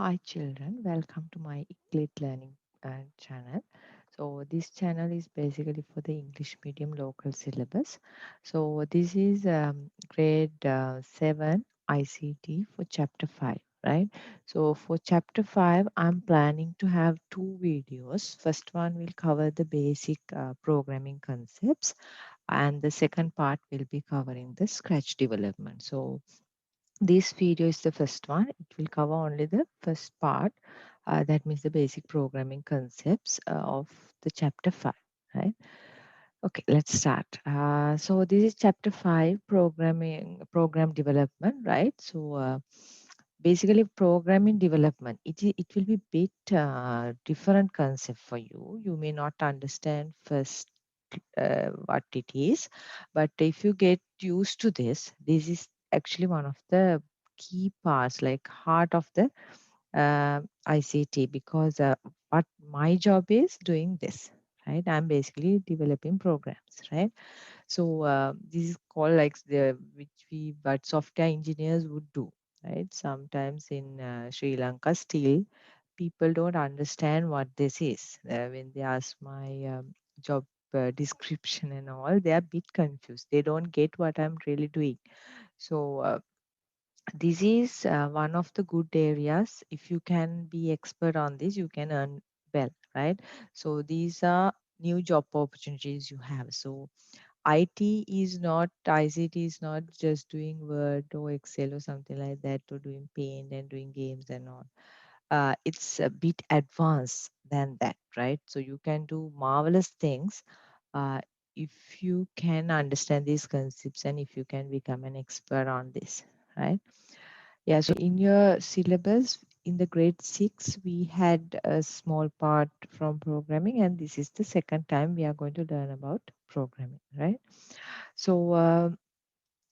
Hi children, welcome to my ICT learning channel. So this channel is basically for the English medium local syllabus. So this is grade 7 ICT for chapter 5, right? So for chapter 5, I'm planning to have two videos. First one will cover the basic programming concepts and the second part will be covering the scratch development. So this video is the first one. It will cover only the first part. That means the basic programming concepts of the chapter 5, right? Okay, let's start. So this is chapter 5, program development, right? So basically programming development, it will be bit different concept for you. You may not understand first what it is, but if you get used to this is actually one of the key parts, like heart of the ICT, because what my job is doing this, right? I'm basically developing programs, right? So this is called like the which we but software engineers would do, right? Sometimes in Sri Lanka still people don't understand what this is. When they ask my job description and all, they are a bit confused. They don't get what I'm really doing. So this is one of the good areas. If you can be expert on this, you can earn well, right? So these are new job opportunities you have. So IT is not, ICT is not just doing Word or Excel or something like that, or doing Paint and doing games and all. It's a bit advanced than that, right? So you can do marvelous things uh, if you can understand these concepts and if you can become an expert on this, right? Yeah, so in your syllabus in the grade 6, we had a small part from programming, and this is the second time we are going to learn about programming, right? So,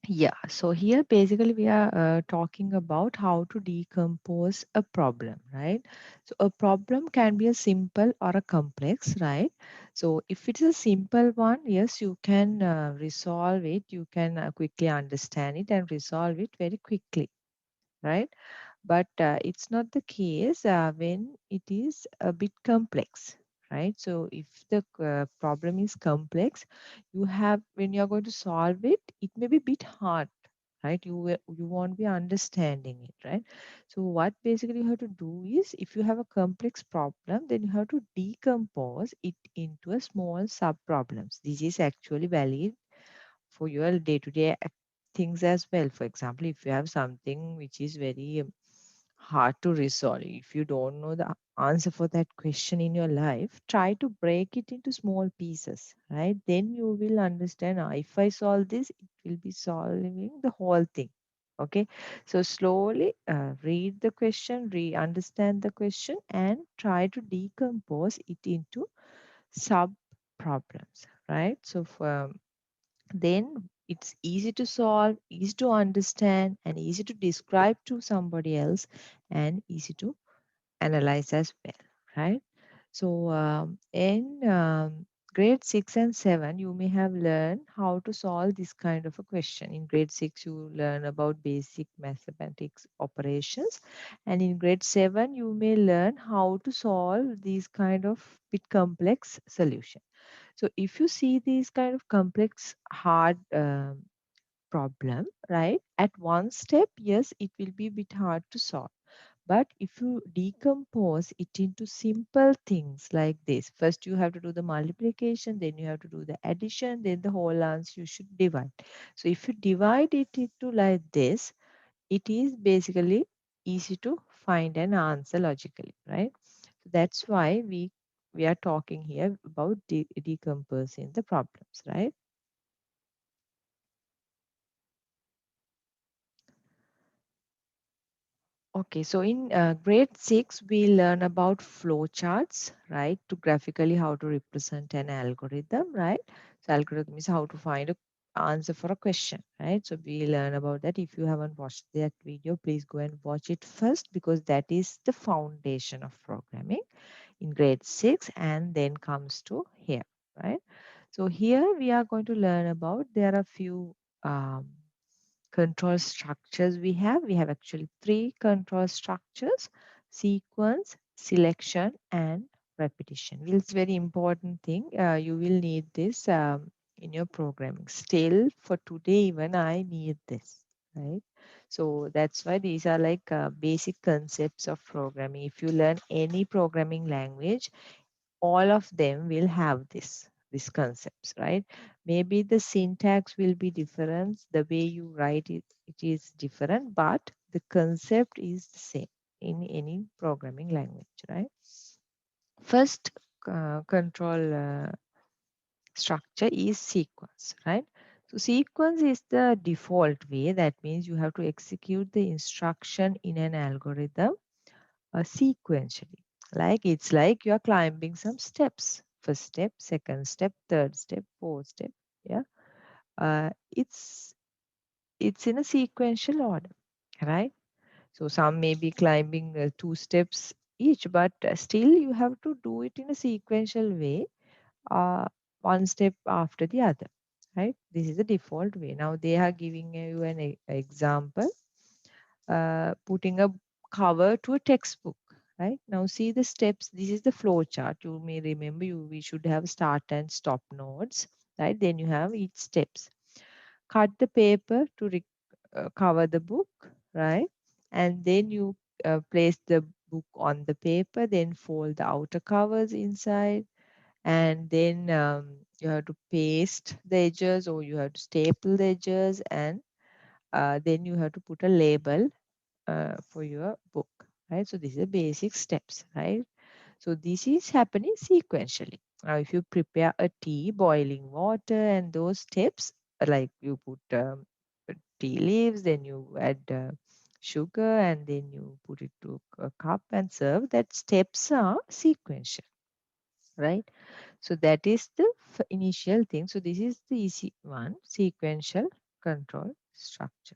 yeah, so here basically we are talking about how to decompose a problem, right? So, a problem can be a simple or a complex, right? So, if it's a simple one, yes, you can resolve it, you can quickly understand it and resolve it very quickly, right? But it's not the case when it is a bit complex, right? So if the problem is complex, you have, when you're going to solve it, it may be a bit hard, right? You won't be understanding it, right? So what basically you have to do is, if you have a complex problem, then you have to decompose it into a small sub problems. This is actually valid for your day-to-day things as well. For example, if you have something which is very hard to resolve, if you don't know the answer for that question in your life, try to break it into small pieces, right? Then you will understand, if I solve this, it will be solving the whole thing. Okay, so slowly read the question, understand the question, and try to decompose it into sub problems, right? So for then it's easy to solve, easy to understand, and easy to describe to somebody else, and easy to analyze as well, right? So in grade 6 and 7, you may have learned how to solve this kind of a question. In grade 6, you learn about basic mathematics operations, and in grade 7, you may learn how to solve these kind of bit complex solution. So if you see these kind of complex, hard problem, right? At one step, yes, it will be a bit hard to solve. But if you decompose it into simple things like this, first you have to do the multiplication, then you have to do the addition, then the whole answer you should divide. So if you divide it into like this, it is basically easy to find an answer logically, right? So that's why we are talking here about decomposing the problems, right? Okay, so in grade 6, we learn about flowcharts, right? To graphically how to represent an algorithm, right? So algorithm is how to find a answer for a question, right? So we learn about that. If you haven't watched that video, please go and watch it first, because that is the foundation of programming in grade 6, and then comes to here, right? So here we are going to learn about, there are few um, control structures we have. We have actually three control structures. sequence, selection, and repetition. Will very important thing. You will need this in your programming. Still, for today, even I need this, right? So that's why these are like basic concepts of programming. If you learn any programming language, all of them will have these concepts, right? Maybe the syntax will be different, the way you write it is different, but the concept is the same in any programming language, right? First control structure is sequence, right? So sequence is the default way. That means you have to execute the instruction in an algorithm sequentially. Like it's like you're climbing some steps. First step, second step, third step, fourth step. Yeah. It's in a sequential order, right? So some may be climbing two steps each, but still you have to do it in a sequential way, uh, one step after the other, right? This is the default way. Now they are giving you an example, putting a cover to a textbook, right? Now see the steps. This is the flow chart. You may remember we should have start and stop nodes, right? Then you have each steps. Cut the paper to cover the book, right? And then you place the book on the paper, then fold the outer covers inside, and then you have to paste the edges or you have to staple the edges, and then you have to put a label for your book, right? So these are basic steps, right? So this is happening sequentially. Now, if you prepare a tea, boiling water, and those steps, like you put tea leaves, then you add sugar, and then you put it to a cup and serve. That steps are sequential, right? So that is the initial thing. So this is the easy one, sequential control structure.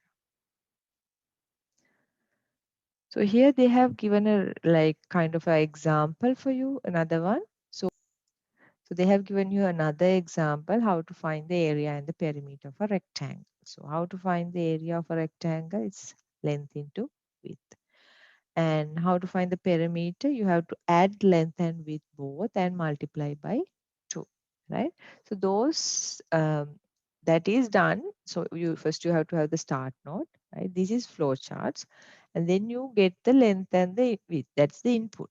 So here they have given a like kind of an example for you, another one. So they have given you another example how to find the area and the perimeter of a rectangle. So how to find the area of a rectangle? It's length into width. And how to find the perimeter? You have to add length and width both and multiply by 2, right? So those that is done. So you have to have the start node, right? This is flow charts, and then you get the length and the width. That's the input.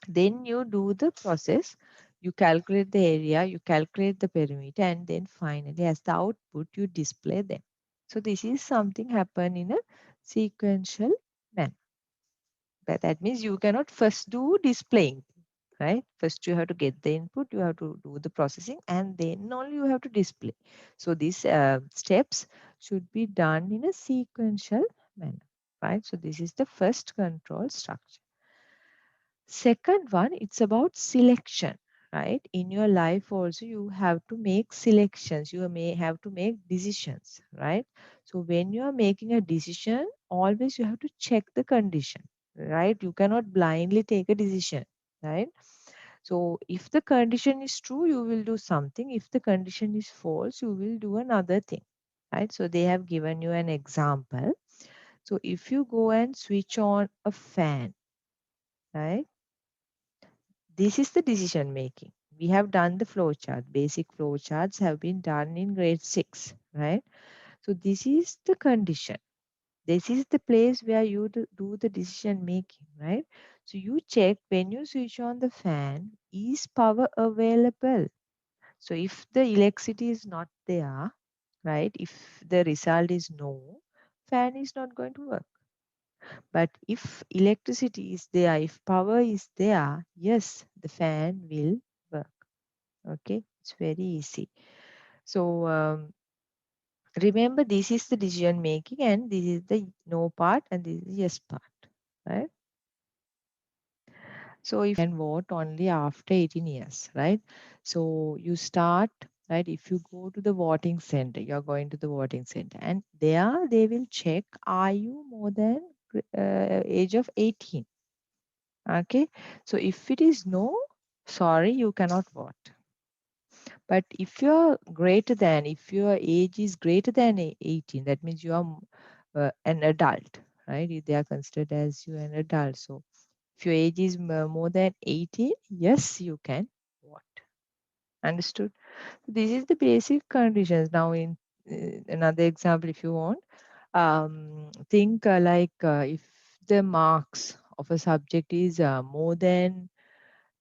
Then you do the process. You calculate the area, you calculate the perimeter, and then finally, as the output, you display them. So this is something happen in a sequential manner. But that means you cannot first do displaying, right? First you have to get the input, you have to do the processing, and then only you have to display. So these steps should be done in a sequential manner, right? So this is the first control structure. Second one, it's about selection, right? In your life also, you have to make selections. You may have to make decisions, right? So when you are making a decision, always you have to check the condition, right? You cannot blindly take a decision, right? So if the condition is true, you will do something. If the condition is false, you will do another thing, right? So they have given you an example. So if you go and switch on a fan, right? This is the decision making. We have done the flow chart. Basic flow charts have been done in grade 6, right? So this is the condition. This is the place where you do the decision making, right? So you check when you switch on the fan, is power available? So if the electricity is not there, right? If the result is no, fan is not going to work. But if electricity is there, if power is there, yes, the fan will work. Okay, it's very easy. So remember, this is the decision making, and this is the no part, and this is yes part, right? So if you can vote only after 18 years, right? So you start, right? If you go to the voting center, you're going to the voting center, and there they will check, are you more than age of 18? Okay, so if it is no, sorry, you cannot vote. But if you're greater than, if your age is greater than 18, that means you are an adult, right? They are considered as you an adult. So If your age is more than 18, yes, you can vote. Understood? This is the basic conditions. Now, in another example, if you want, think if the marks of a subject is more than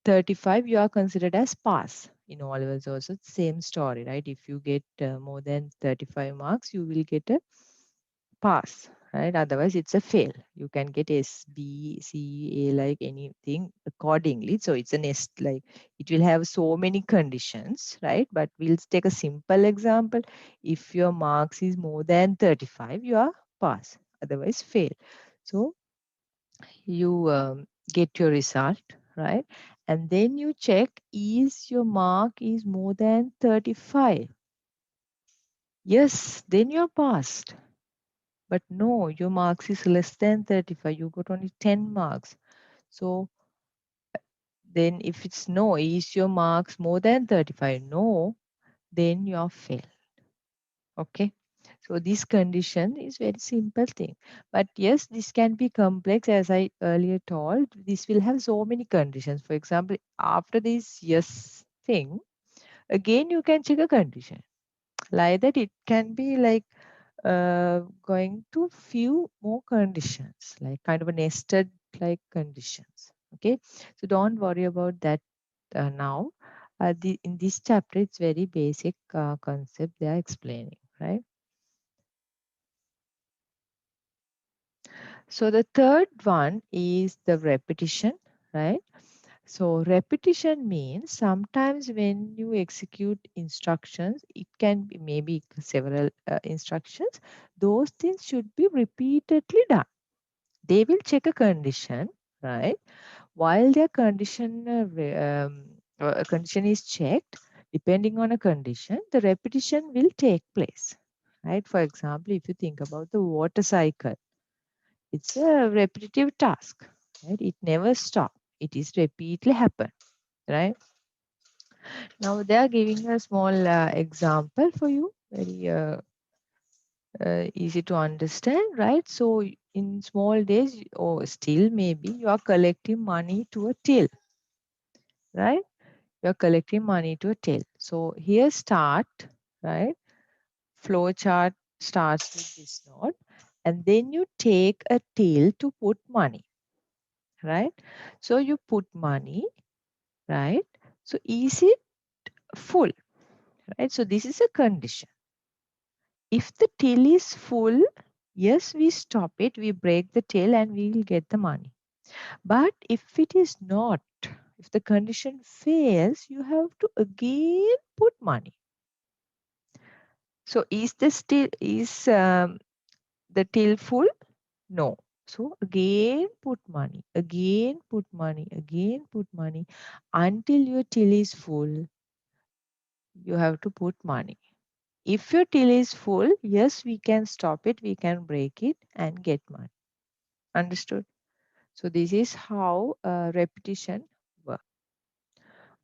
35, you are considered as pass. In all levels also same story, right? If you get more than 35 marks, you will get a pass, right? Otherwise it's a fail. You can get S, B, C, A, like anything accordingly. So it's a nest, like it will have so many conditions, right? But we'll take a simple example. If your marks is more than 35, you are pass, otherwise fail. So you get your result, right? And then you check, is your mark is more than 35? Yes, then you're passed. But no, your marks is less than 35. You got only 10 marks. So then if it's no, is your marks more than 35? No, then you're failed. Okay. So this condition is very simple thing. But yes, this can be complex as I earlier told. This will have so many conditions. For example, after this yes thing, again you can check a condition. Like that, it can be like going to few more conditions, like kind of a nested like conditions. Okay, so don't worry about that now. In this chapter, it's very basic concept they are explaining, right? So the third one is the repetition, right? So repetition means sometimes when you execute instructions, it can be maybe several instructions. Those things should be repeatedly done. They will check a condition, right? While their condition is checked, depending on a condition, the repetition will take place, right? For example, if you think about the water cycle, it's a repetitive task, right? It never stops. It is repeatedly happen, right? Now they are giving a small example for you, very easy to understand, right? So in small days, or still maybe you are collecting money to a till, right? You are collecting money to a till. So here start, right? Flow chart starts with this node, and then you take a till to put money, right? So you put money, right? So is it full, right? So this is a condition. If the till is full, yes, we stop it, we break the till and we will get the money. But if it is not, if the condition fails, you have to again put money. So is the till full? No. So again put money, again put money, again put money until your till is full. You have to put money. If your till is full, yes, we can stop it, we can break it and get money. Understood? So this is how repetition works.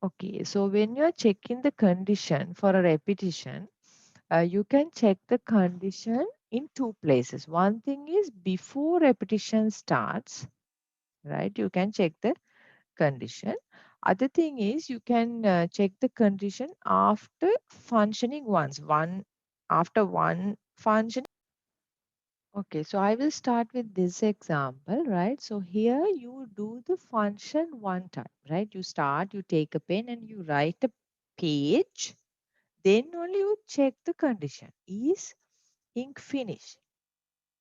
Okay, so when you are checking the condition for a repetition, you can check the condition in two places. One thing is before repetition starts, right? You can check the condition. Other thing is you can check the condition after functioning once. After one function. Okay, so I will start with this example, right? So here you do the function one time, right? You start, you take a pen and you write a page. Then only you check the condition. Is ink finished?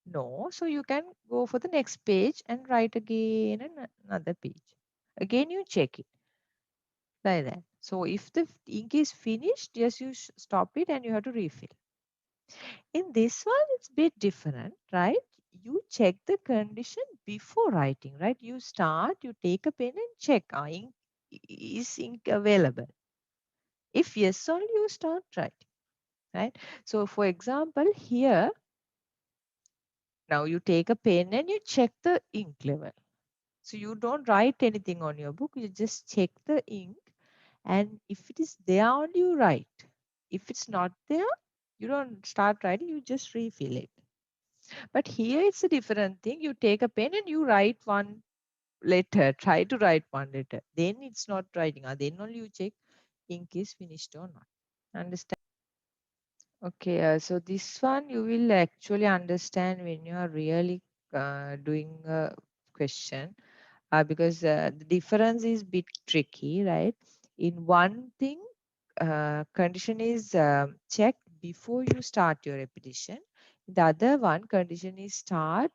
No. So you can go for the next page and write again another page. Again, you check it like that. So if the ink is finished, yes, you stop it and you have to refill. In this one, it's a bit different, right? You check the condition before writing, right? You start, you take a pen and check, is ink available? If yes, only you start writing, right? So for example, here, now you take a pen and you check the ink level. So you don't write anything on your book, you just check the ink. And if it is there, only you write. If it's not there, you don't start writing, you just refill it. But here it's a different thing. You take a pen and you write one letter. Try to write one letter. Then it's not writing. Then only you check ink is finished or not. Understand? Okay, so this one you will actually understand when you are really doing a question, because the difference is bit tricky, right? In one thing, condition is checked before you start your repetition. The other one, condition is start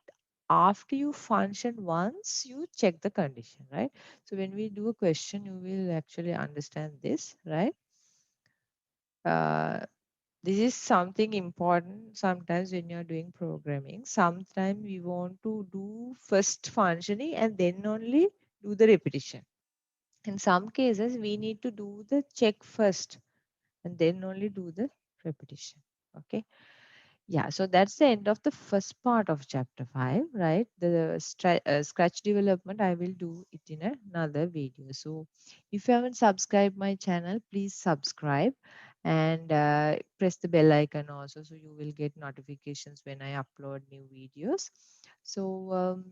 after you function once you check the condition, right? So when we do a question, you will actually understand this, right? Uh, this is something important sometimes when you're doing programming. Sometimes we want to do first functioning and then only do the repetition. In some cases, we need to do the check first and then only do the repetition. Okay. Yeah, so that's the end of the first part of chapter 5, right? The scratch development, I will do it in another video. So if you haven't subscribed my channel, please subscribe and press the bell icon also, so you will get notifications when I upload new videos. So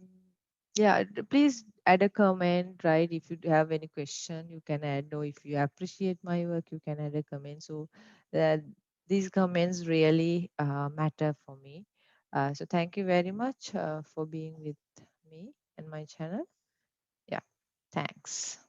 yeah, please add a comment, right? If you have any question, you can add, or if you appreciate my work, you can add a comment. So that these comments really matter for me. So thank you very much for being with me and my channel. Yeah, thanks.